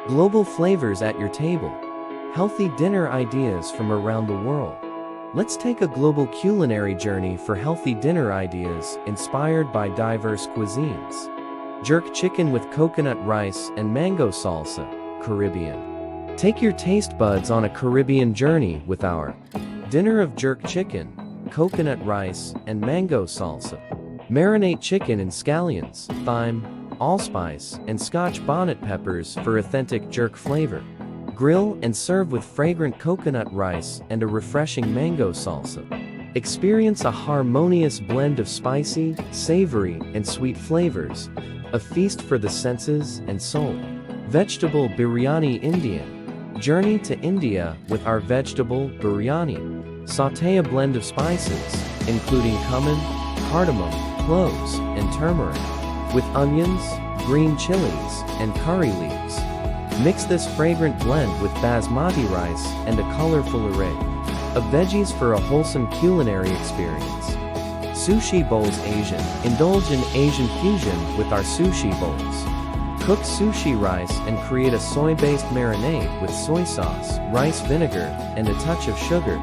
Global flavors at your table. Healthy dinner ideas from around the world. Let's take a global culinary journey for healthy dinner ideas inspired by diverse cuisines. Jerk chicken with coconut rice and mango salsa, Caribbean. Take your taste buds on a Caribbean journey with our dinner of jerk chicken, coconut rice, and mango salsa. Marinate chicken in scallions, thyme, allspice, and Scotch bonnet peppers for authentic jerk flavor. Grill and serve with fragrant coconut rice and a refreshing mango salsa. Experience a harmonious blend of spicy, savory, and sweet flavors, a feast for the senses and soul. Vegetable biryani Indian. Journey to India with our vegetable biryani. Sauté a blend of spices, including cumin, cardamom, cloves, and turmeric, with onions, green chilies, and curry leaves. Mix this fragrant blend with basmati rice and a colorful array of veggies for a wholesome culinary experience. Sushi bowls Asian. Indulge in Asian fusion with our sushi bowls. Cook sushi rice and create a soy-based marinade with soy sauce, rice vinegar, and a touch of sugar.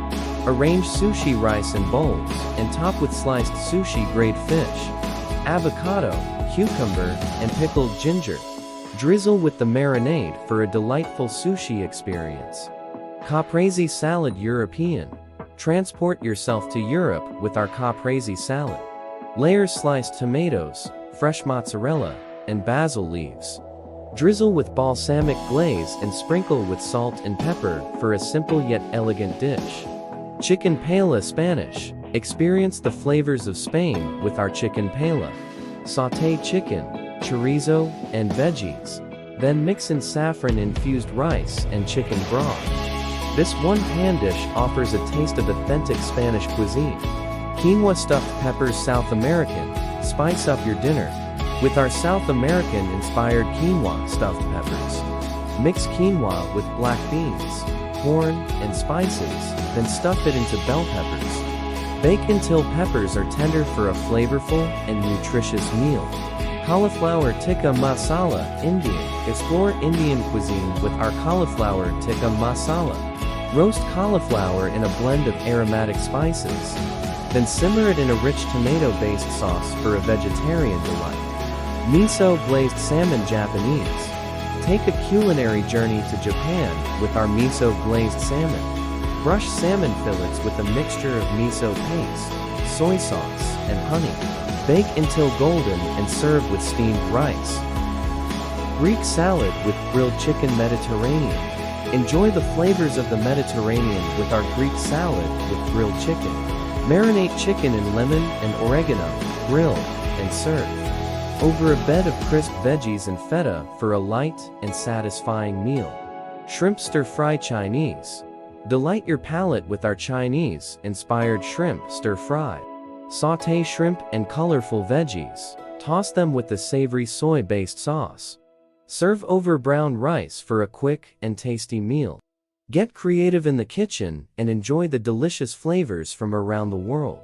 Arrange sushi rice in bowls and top with sliced sushi-grade fish, avocado, cucumber, and pickled ginger. Drizzle with the marinade for a delightful sushi experience. Caprese salad European. Transport yourself to Europe with our caprese salad. Layer sliced tomatoes, fresh mozzarella, and basil leaves. Drizzle with balsamic glaze and sprinkle with salt and pepper for a simple yet elegant dish. Chicken paella Spanish. Experience the flavors of Spain with our chicken paella. Sauté chicken, chorizo, and veggies. Then mix in saffron-infused rice and chicken broth. This one-pan dish offers a taste of authentic Spanish cuisine. Quinoa stuffed peppers South American. Spice up your dinner with our South American-inspired quinoa stuffed peppers. Mix quinoa with black beans, corn, and spices, then stuff it into bell peppers. Bake until peppers are tender for a flavorful and nutritious meal. Cauliflower tikka masala Indian. Explore Indian cuisine with our cauliflower tikka masala. Roast cauliflower in a blend of aromatic spices. Then simmer it in a rich tomato-based sauce for a vegetarian delight. Miso glazed salmon Japanese. Take a culinary journey to Japan with our miso glazed salmon. Brush salmon fillets with a mixture of miso paste, soy sauce, and honey. Bake until golden and serve with steamed rice. Greek salad with grilled chicken Mediterranean. Enjoy the flavors of the Mediterranean with our Greek salad with grilled chicken. Marinate chicken in lemon and oregano, grill, and serve. Over a bed of crisp veggies and feta for a light and satisfying meal. Shrimp stir-fry Chinese. Delight your palate with our Chinese-inspired shrimp stir-fry. Sauté shrimp and colorful veggies. Toss them with the savory soy-based sauce. Serve over brown rice for a quick and tasty meal. Get creative in the kitchen and enjoy the delicious flavors from around the world.